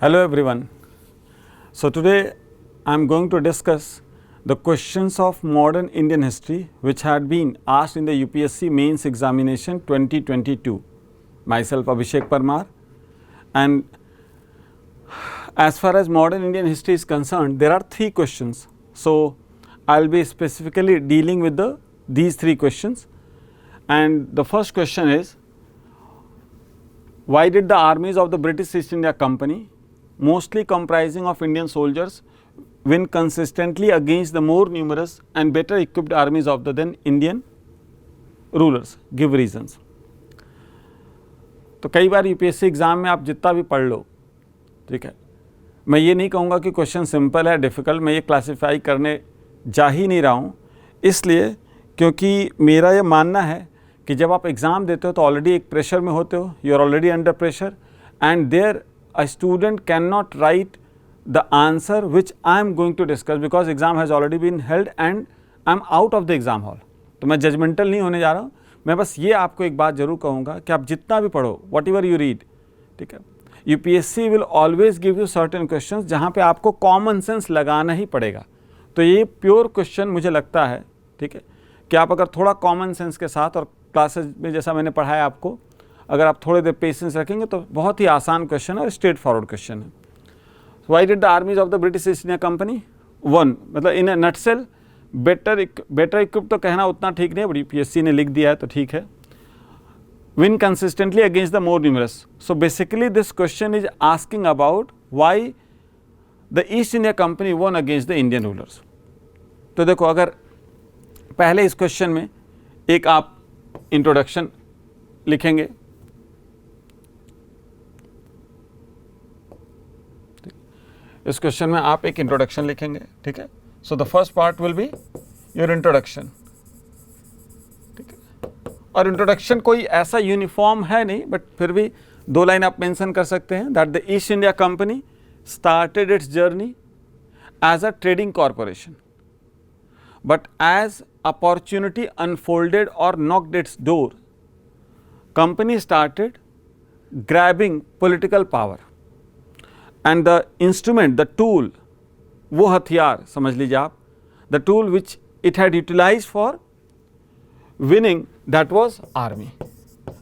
Hello everyone. So today I am going to discuss the questions of modern Indian history which had been asked in the UPSC mains examination 2022. Myself Abhishek Parmar, and as far as modern Indian history is concerned, there are three questions. So I will be specifically dealing with these three questions, and the first question is, why did the armies of the British East India Company, mostly comprising of Indian soldiers, win consistently against the more numerous and better equipped armies of the then Indian rulers? Give reasons. तो कई बार UPSC exam में आप जितना भी पढ़ लो, ठीक है, मैं ये नहीं कहूँगा कि क्वेश्चन सिंपल है डिफ़िकल्ट, मैं ये क्लासिफाई करने जा ही नहीं रहा हूँ, इसलिए क्योंकि मेरा ये मानना है कि जब आप एग्ज़ाम देते हो तो ऑलरेडी एक प्रेशर में होते हो, you are already under pressure, and there a student can not write the answer which I am going to discuss because exam has already been held and I am out of the exam hall. तो मैं judgemental नहीं होने जा रहा हूँ, मैं बस ये आपको एक बात ज़रूर कहूँगा कि आप जितना भी पढ़ो, वॉट एवर यू रीड, ठीक है, UPSC will always give you certain questions जहाँ पे आपको कॉमन सेंस लगाना ही पड़ेगा. तो ये प्योर क्वेश्चन मुझे लगता है, ठीक है, कि आप अगर थोड़ा कॉमन सेंस के साथ और क्लासेज में जैसा मैंने पढ़ाया आपको, अगर आप थोड़े देर पेशेंस रखेंगे तो बहुत ही आसान क्वेश्चन है और स्ट्रेट फॉरवर्ड क्वेश्चन है. Why did the armies of the British east India company one, मतलब इन अ नटसेल, बेटर इक्विप तो कहना उतना ठीक नहीं है, बट यूपीएससी ने लिख दिया है तो ठीक है. Win consistently against the more numerous. So basically this question is asking about why the East India Company won against the Indian rulers. तो देखो, अगर पहले इस क्वेश्चन में एक आप इंट्रोडक्शन लिखेंगे, इस क्वेश्चन में आप एक इंट्रोडक्शन लिखेंगे, ठीक है. So the first part will be your introduction, और इंट्रोडक्शन कोई ऐसा यूनिफॉर्म है नहीं, बट फिर भी दो लाइन आप मेंशन कर सकते हैं that the East India Company started its journey as a trading corporation, but as opportunity unfolded और knocked its door, company started grabbing political power and the instrument, the tool, वो हथियार समझ लीजिए आप, the tool which it had utilised for winning, that was army.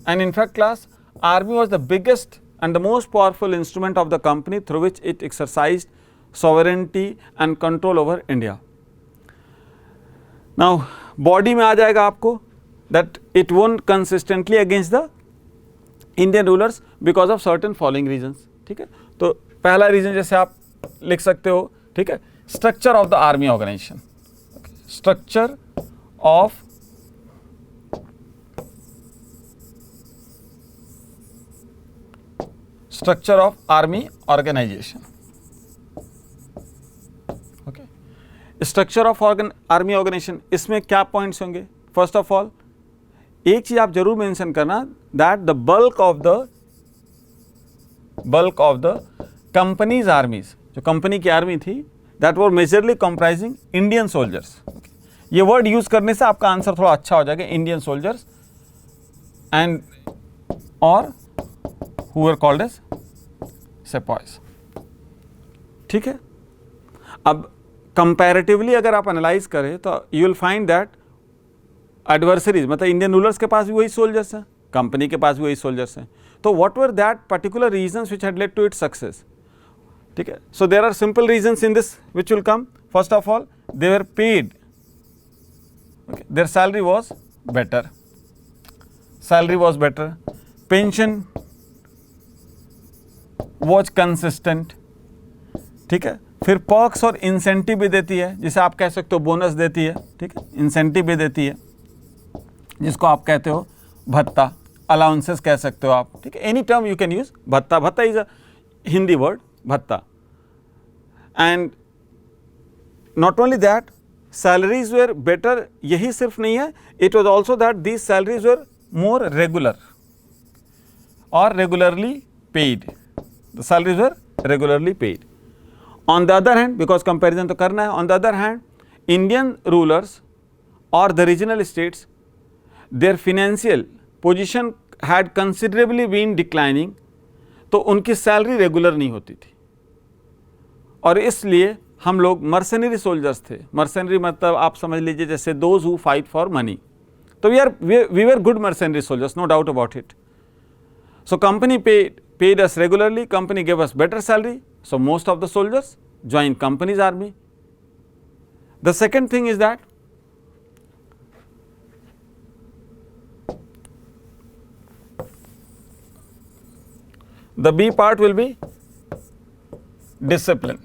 And in fact class, army was the biggest and the most powerful instrument of the company through which it exercised sovereignty and control over India. Now body में आ जाएगा आपको that it won consistently against the Indian rulers because of certain following reasons. ठीक है, तो पहला reason जैसे आप लिख सकते हो, ठीक है, structure of the army organisation, structure of structure of army organisation. Okay, structure of army organisation, इसमें क्या पॉइंट्स होंगे? फर्स्ट ऑफ ऑल एक चीज आप जरूर मेंशन करना that the bulk of the companies आर्मीज, जो कंपनी की आर्मी थी, that were majorly comprising Indian soldiers. ये वर्ड यूज करने से आपका आंसर थोड़ा अच्छा हो जाएगा, इंडियन सोल्जर्स एंड और who were called as sepoys. ठीक है, अब कंपैरेटिवली अगर आप एनालाइज करें तो you will find that adversaries, मतलब इंडियन रूलर्स के पास भी वही सोल्जर्स हैं, कंपनी के पास भी वही सोल्जर्स हैं. तो what were that particular reasons which had led to its success? ठीक है, so there are simple reasons in this which will come. First of all, they were paid, their salary was better, pension was consistent, ठीक है. फिर perks और incentive भी देती है, जिसे आप कह सकते हो बोनस देती है, ठीक है, इंसेंटिव भी देती है, जिसको आप कहते हो भत्ता, अलाउंसेस कह सकते हो आप, ठीक है, any term you can use. भत्ता इज अ हिंदी वर्ड, भत्ता. And not only that, salaries were better, यही सिर्फ नहीं है, it was also that these salaries were more regular और regularly paid. The salaries were regularly paid. On the other hand, because comparison तो करना है, on the other hand, Indian rulers or the regional states, their financial position had considerably been declining, तो उनकी salary regular नहीं होती थी. और इसलिए हम लोग मर्सेनरी सोल्जर्स थे। मर्सेनरी मतलब आप समझ लीजिए जैसे those who fight for money. तो we were good mercenary soldiers, no doubt about it. So company paid us regularly, company gave us better salary, so most of the soldiers joined company's army. The second thing is that the B part will be discipline.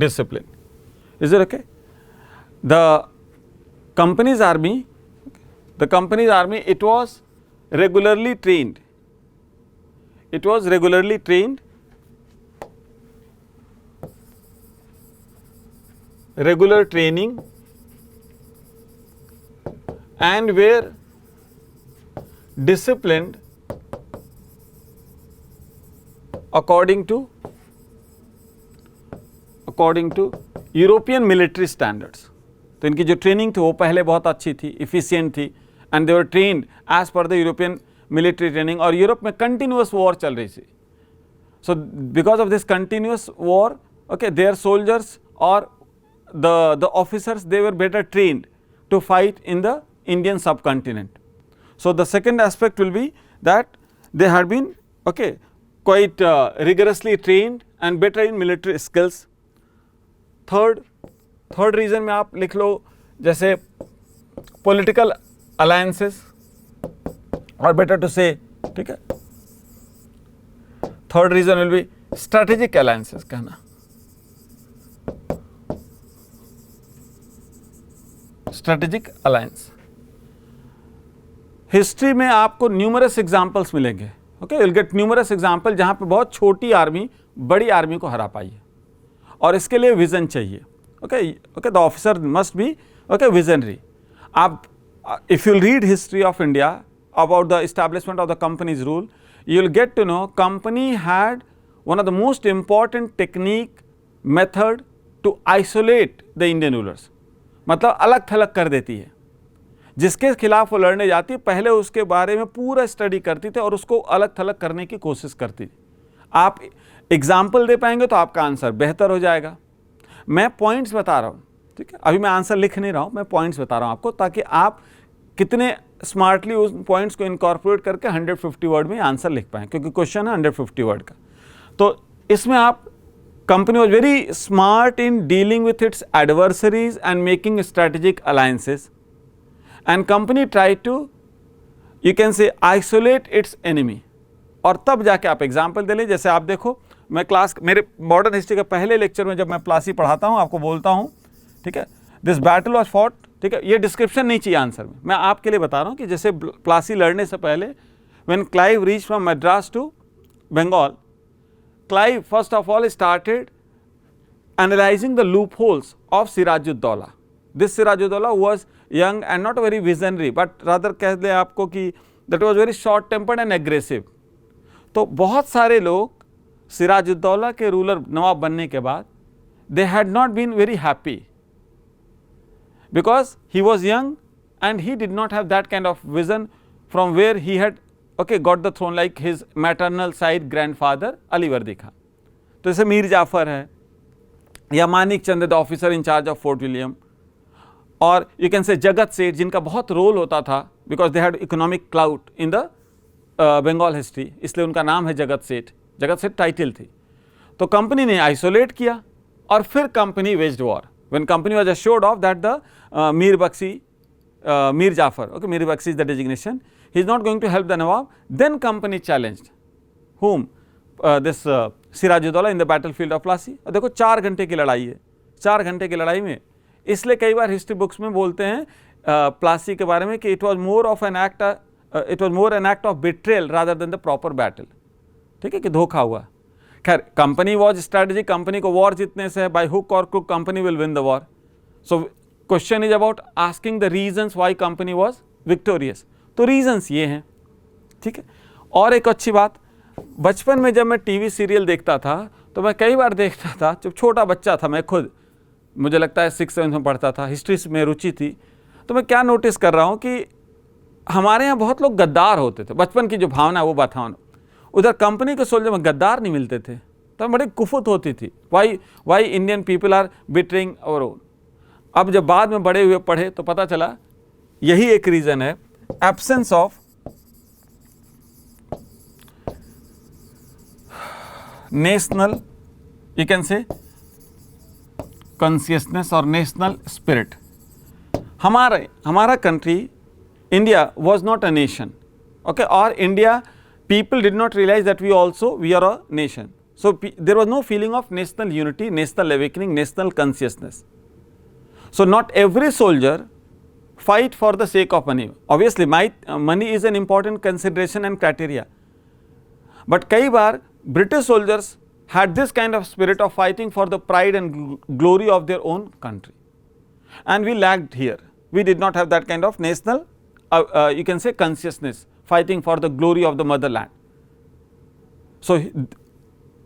Discipline. Is it okay? The company's army, it was regularly trained. It was regularly trained, regular training, and were disciplined according to European military standards. तो इनकी जो training थी वो पहले बहुत अच्छी थी, efficient थी, and they were trained as per the European military training. और यूरोप में कंटिन्यूअस वॉर चल रही थी। So because of this continuous war, okay, their soldiers और the officers, they were better trained to fight in the Indian subcontinent. So the second aspect will be that they had been, okay, quite rigorously trained and better in military skills. Third reason में आप लिख लो जैसे political alliances, or better to say, ठीक है, third reason will be strategic alliances कहना। Strategic alliance, history में आपको numerous examples मिलेंगे। Okay, will get numerous example जहां पे बहुत छोटी आर्मी बड़ी आर्मी को हरा पाई है, और इसके लिए विजन चाहिए। Okay, the officer must be, okay, visionary. आप if you read history of India about the establishment of the company's rule, you will get to know company had one of the most important technique method to isolate the Indian rulers. मतलब अलग थलग कर देती है, जिसके खिलाफ वो लड़ने जाती है पहले उसके बारे में पूरा स्टडी करती थी और उसको अलग थलग करने की कोशिश करती थी। आप एग्जाम्पल दे पाएंगे तो आपका आंसर बेहतर हो जाएगा। मैं पॉइंट्स बता रहा हूँ, ठीक है, अभी मैं आंसर लिख नहीं रहा हूँ, मैं पॉइंट्स बता रहा हूँ आपको, ताकि आप कितने स्मार्टली उस पॉइंट्स को इनकॉर्पोरेट करके 150 वर्ड में आंसर लिख पाएँ, क्योंकि क्वेश्चन है 150 वर्ड का। तो इसमें आप company was very smart in dealing with its adversaries and making strategic alliances, and company tried to, you can say, isolate its enemy। और तब जाके आप एग्जाम्पल दे लें। जैसे आप देखो, मैं क्लास मेरे मॉडर्न हिस्ट्री के पहले लेक्चर में जब मैं प्लासी पढ़ाता हूँ आपको बोलता हूँ, ठीक है, दिस बैटल वॉज फॉट, ठीक है, ये डिस्क्रिप्शन नहीं चाहिए आंसर में, मैं आपके लिए बता रहा हूँ कि जैसे प्लासी लड़ने से पहले when Clive reach from Madras to Bengal, Clive first of all started analyzing the loopholes of Siraj-ud-Dawla. This Siraj-ud-Dawla was young and not very visionary, but rather कह दें आपको कि that was very short tempered and aggressive. तो बहुत सारे लोग सिराजुद्दौला के ruler नवाब बनने के बाद they had not been very happy because he was young and he did not have that kind of vision from where he had, okay, got the throne like his maternal side grandfather Ali Vardi Khan. तो जैसे मीर जाफर है या Manik Chand the officer in charge of Fort William, और you can say Jagat Seth, जिनका बहुत role होता था because they had economic clout in the Bengal history, इसलिए उनका नाम है जगत सेठ। जगत सेठ टाइटल थी। तो कंपनी ने आइसोलेट किया और फिर company waged war when company was assured of that the Mir Jafar, okay, Mir Bakshi is the designation, he is not going to help the Nawab. Then company challenged whom? This Siraj-ud-Dawla in the battlefield of Plassey. और देखो 4 घंटे की लड़ाई है। 4 घंटे की लड़ाई में, इसलिए कई बार हिस्ट्री बुक्स में बोलते हैं प्लासी के बारे में कि it was more an act of betrayal rather than the proper battle. ठीक है, कि धोखा हुआ। खैर, कंपनी वॉज स्ट्रेटेजी, कंपनी को वॉर जीतने से बाय हुक और crook company will win the war. So question is about asking the reasons why company was victorious. तो रीजंस ये हैं, ठीक है। और एक अच्छी बात, बचपन में जब मैं टीवी सीरियल देखता था तो मैं कई बार देखता था, जब छोटा बच्चा था मैं खुद, मुझे लगता है 6-7 में पढ़ता था, हिस्ट्री में रुचि थी, तो मैं क्या नोटिस कर रहा हूँ कि हमारे यहाँ बहुत लोग गद्दार होते थे। बचपन की जो भावना है वो बताऊँ, उधर कंपनी के सोल्जर में गद्दार नहीं मिलते थे, तो बड़ी कुफुत होती थी, why Indian people are betraying our own. अब जब बाद में बड़े हुए पढ़े तो पता चला यही एक रीजन है, absence of national, you can से कॉन्शियसनेस और नेशनल स्पिरिट। हमारा country India was not a nation, okay, और India people did not realize that we are a nation. So there was no feeling of national unity, national awakening, national consciousness. So not every soldier fight for the sake of money. Obviously money is an important consideration and criteria, but कई बार British soldiers had this kind of spirit of fighting for the pride and glory of their own country, and we lagged here. We did not have that kind of national you can say consciousness, fighting for the glory of the motherland. So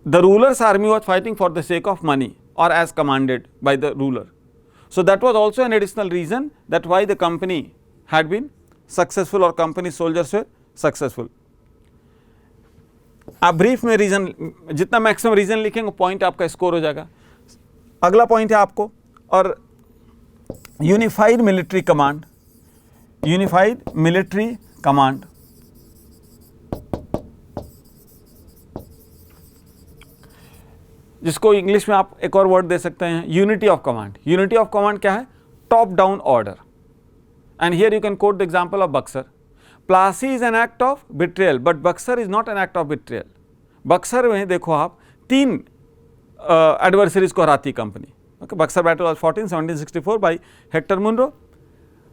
the ruler's army was fighting for the sake of money or as commanded by the ruler. So that was also an additional reason that why the company had been successful or company soldiers were successful. आप brief में reason, जितना maximum reason लिखेंगे point आपका score हो जाएगा। अगला point है आपको, और unified military command, unified military command. जिसको इंग्लिश में आप एक और वर्ड दे सकते हैं, unity of command. Unity of command क्या है? Top down order. And here you can coat the example of Buxar. Plassey is an act of betrayal, but Buxar is not an act of betrayal. Buxar में देखो आप 3 एडवर्सरीज को हराती company. Okay, Buxar battle was fought in 1764 by Hector Munro.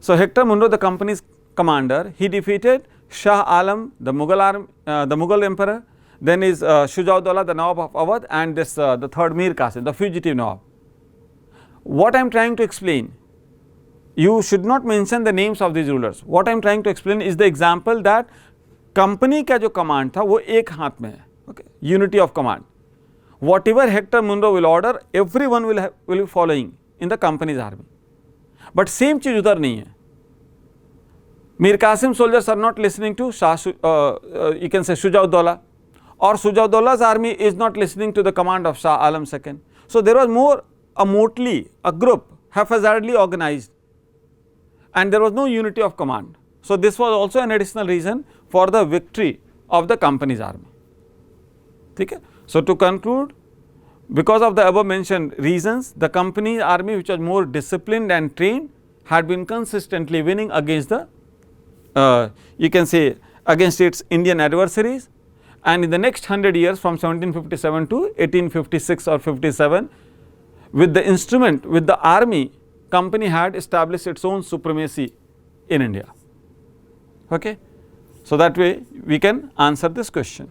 So Hector Munro, the company's commander, he defeated Shah Alam, the Mughal emperor. Then is Shujauddaulah, the Nawab of Awadh, and this the third Mir Qasim, the fugitive Nawab. What I am trying to explain, you should not mention the names of these rulers. What I am trying to explain is the example that company का जो command था वो एक हाथ में है. Okay, unity of command. Whatever Hector Munro will order, everyone will be following in the company's army. But same चीज उधर नहीं है. Mir Qasim soldiers are not listening to you can say Shujauddaulah, or Shujauddaullah's army is not listening to the command of Shah Alam II. So there was more a motley, a group haphazardly organized, and there was no unity of command. So this was also an additional reason for the victory of the company's army. Okay? So to conclude, because of the above mentioned reasons, the company army, which was more disciplined and trained, had been consistently winning against the you can say against its Indian adversaries. And in the next 100 years, from 1757 to 1856 or 57, with the instrument, with the army, company had established its own supremacy in India. Okay? So that way we can answer this question.